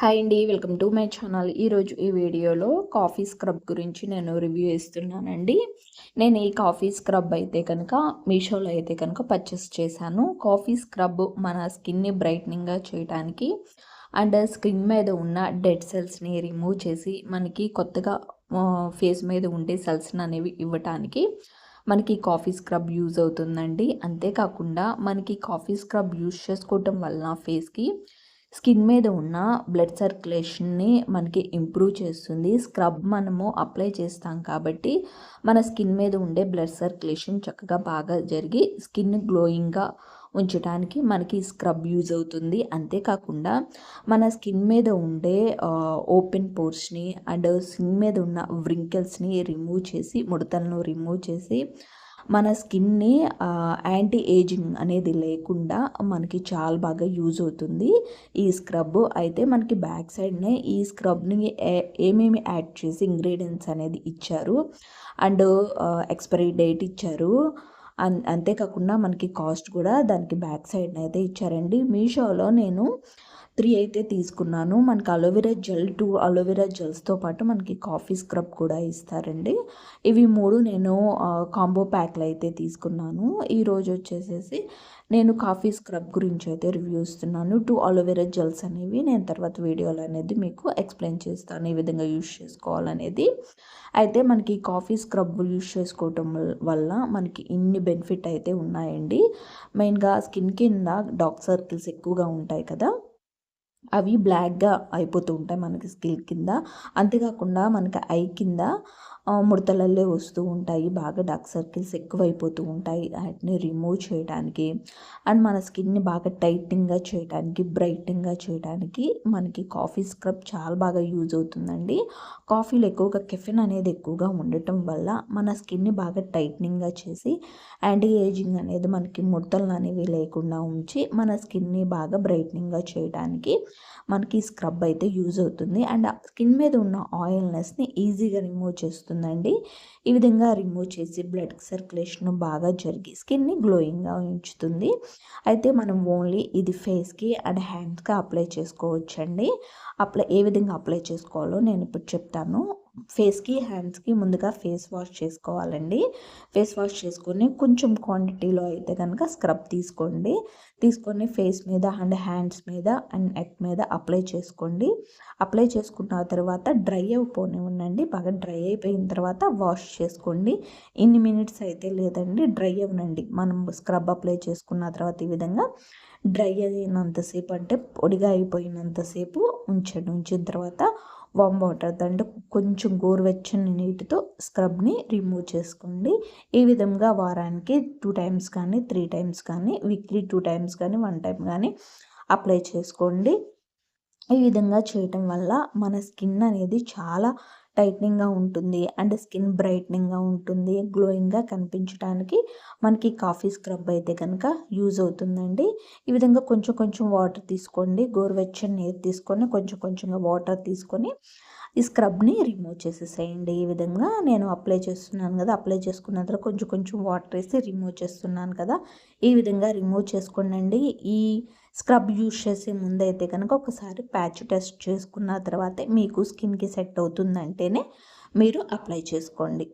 Hi అండి. Welcome to my channel. ఈరోజు ఈ వీడియోలో కాఫీ స్క్రబ్ గురించి నేను రివ్యూ ఇస్తున్నానండి. నేను ఈ కాఫీ స్క్రబ్ అయితే కనుక మీషోలో అయితే కనుక పర్చేస్ చేశాను. కాఫీ స్క్రబ్ మన స్కిన్ని బ్రైట్నింగ్గా చేయడానికి అండ్ స్కిన్ మీద ఉన్న డెడ్ సెల్స్ని రిమూవ్ చేసి మనకి కొత్తగా ఫేస్ మీద ఉండే సెల్స్ని అనేవి ఇవ్వటానికి మనకి కాఫీ స్క్రబ్ యూజ్ అవుతుందండి. అంతేకాకుండా మనకి కాఫీ స్క్రబ్ యూజ్ చేసుకోవటం వలన ఫేస్కి స్కిన్ మీద ఉన్న బ్లడ్ సర్క్యులేషన్ని మనకి ఇంప్రూవ్ చేస్తుంది. స్క్రబ్ మనము అప్లై చేస్తాం కాబట్టి మన స్కిన్ మీద ఉండే బ్లడ్ సర్క్యులేషన్ చక్కగా బాగా జరిగి స్కిన్ గ్లోయింగ్గా ఉంచడానికి మనకి స్క్రబ్ యూజ్ అవుతుంది. అంతేకాకుండా మన స్కిన్ మీద ఉండే ఓపెన్ పోర్స్ని అండ్ స్కిన్ మీద ఉన్న వ్రింకిల్స్ని రిమూవ్ చేసి ముడతలను రిమూవ్ చేసి మన స్కిన్ని యాంటీ ఏజింగ్ అనేది లేకుండా మనకి చాలా బాగా యూజ్ అవుతుంది ఈ స్క్రబ్. అయితే మనకి బ్యాక్ సైడ్నే ఈ స్క్రబ్ని ఏమేమి యాడ్ చేసి ఇంగ్రీడియంట్స్ అనేది ఇచ్చారు అండ్ ఎక్స్పైరీ డేట్ ఇచ్చారు. అంతేకాకుండా మనకి కాస్ట్ కూడా దానికి బ్యాక్ సైడ్ని అయితే ఇచ్చారండి. మీషోలో నేను 3 అయితే తీసుకున్నాను. మనకి అలోవెరా జెల్ 2 అలోవెరా జెల్స్తో పాటు మనకి కాఫీ స్క్రబ్ కూడా ఇస్తారండి. ఇవి 3 నేను కాంబో ప్యాక్లు అయితే తీసుకున్నాను. ఈరోజు వచ్చేసేసి నేను కాఫీ స్క్రబ్ గురించి అయితే రివ్యూ ఇస్తున్నాను. 2 అలోవెరా జెల్స్ అనేవి నేను తర్వాత వీడియోలో అనేది మీకు ఎక్స్ప్లెయిన్ చేస్తాను ఏ విధంగా యూజ్ చేసుకోవాలనేది. అయితే మనకి కాఫీ స్క్రబ్ యూజ్ చేసుకోవటం వల్ల మనకి ఇన్ని బెనిఫిట్ అయితే ఉన్నాయండి. మెయిన్గా స్కిన్ కింద డార్క్ సర్కిల్స్ ఎక్కువగా ఉంటాయి కదా, అవి బ్లాక్గా అయిపోతూ ఉంటాయి మనకి స్కిన్ కింద. అంతేకాకుండా మనకి ఐ కింద ముడతలల్లే వస్తూ ఉంటాయి, బాగా డార్క్ సర్కిల్స్ ఎక్కువైపోతూ ఉంటాయి. వాటిని రిమూవ్ చేయడానికి అండ్ మన స్కిన్ని బాగా టైట్నింగ్గా చేయడానికి బ్రైట్నింగ్గా చేయడానికి మనకి కాఫీ స్క్రబ్ చాలా బాగా యూజ్ అవుతుందండి. కాఫీలో ఎక్కువగా కెఫెన్ అనేది ఎక్కువగా ఉండటం వల్ల మన స్కిన్ని బాగా టైట్నింగ్గా చేసి యాంటీ ఏజింగ్ అనేది మనకి ముడతలు అనేవి లేకుండా ఉంచి మన స్కిన్ని బాగా బ్రైట్నింగ్గా చేయడానికి మనకి స్క్రబ్ అయితే యూజ్ అవుతుంది. అండ్ స్కిన్ మీద ఉన్న ఆయిల్నెస్ని ఈజీగా రిమూవ్ చేస్తుందండి. ఈ విధంగా రిమూవ్ చేసి బ్లడ్ సర్క్యులేషన్ బాగా జరిగి స్కిన్ని గ్లోయింగ్గా ఉంచుతుంది. అయితే మనం ఓన్లీ ఇది ఫేస్కి అండ్ హ్యాండ్స్కి అప్లై చేసుకోవచ్చండి. ఏ విధంగా అప్లై చేసుకోవాలో నేను ఇప్పుడు చెప్తాను. ఫేస్కి హ్యాండ్స్కి ముందుగా ఫేస్ వాష్ చేసుకోవాలండి. ఫేస్ వాష్ చేసుకొని కొంచెం క్వాంటిటీలో అయితే కనుక స్క్రబ్ తీసుకొని ఫేస్ మీద అండ్ హ్యాండ్స్ మీద అండ్ నెక్ మీద అప్లై చేసుకోండి. అప్లై చేసుకున్న తర్వాత డ్రై అయిపోనివ్వండి. బాగా డ్రై అయిపోయిన తర్వాత వాష్ చేసుకోండి. ఇన్ని మినిట్స్ అయితే లేదండి, డ్రై అవ్వనండి. మనం స్క్రబ్ అప్లై చేసుకున్న తర్వాత ఈ విధంగా డ్రై అయినంతసేపు, అంటే పొడిగా అయిపోయినంతసేపు ఉంచిన తర్వాత వామ్ వాటర్ అంటే కొంచెం గోరువెచ్చని నీటితో స్క్రబ్ని రిమూవ్ చేసుకోండి. ఈ విధంగా వారానికి 2 టైమ్స్ కానీ 3 టైమ్స్ కానీ వీక్లీ 2 టైమ్స్ కానీ 1 టైం కానీ అప్లై చేసుకోండి. ఈ విధంగా చేయటం వల్ల మన స్కిన్ అనేది చాలా టైట్నింగ్గా ఉంటుంది అండ్ స్కిన్ బ్రైట్నింగ్గా ఉంటుంది, గ్లోయింగ్గా కనిపించడానికి మనకి కాఫీ స్క్రబ్ అయితే కనుక యూజ్ అవుతుందండి. ఈ విధంగా కొంచెం కొంచెం వాటర్ తీసుకోండి, గోరువెచ్చని నీరు తీసుకొని కొంచెం కొంచెంగా వాటర్ తీసుకొని ఈ స్క్రబ్ని రిమూవ్ చేసేసేయండి. ఈ విధంగా నేను అప్లై చేస్తున్నాను కదా, అప్లై చేసుకున్న తర్వాత కొంచెం కొంచెం వాటర్ వేసి రిమూవ్ చేస్తున్నాను కదా, ఈ విధంగా రిమూవ్ చేసుకోండి. ఈ స్క్రబ్ యూజ్ చేసే ముందైతే కనుక ఒకసారి ప్యాచ్ టెస్ట్ చేసుకున్న తర్వాతే మీకు స్కిన్కి సెట్ అవుతుందంటేనే మీరు అప్లై చేసుకోండి.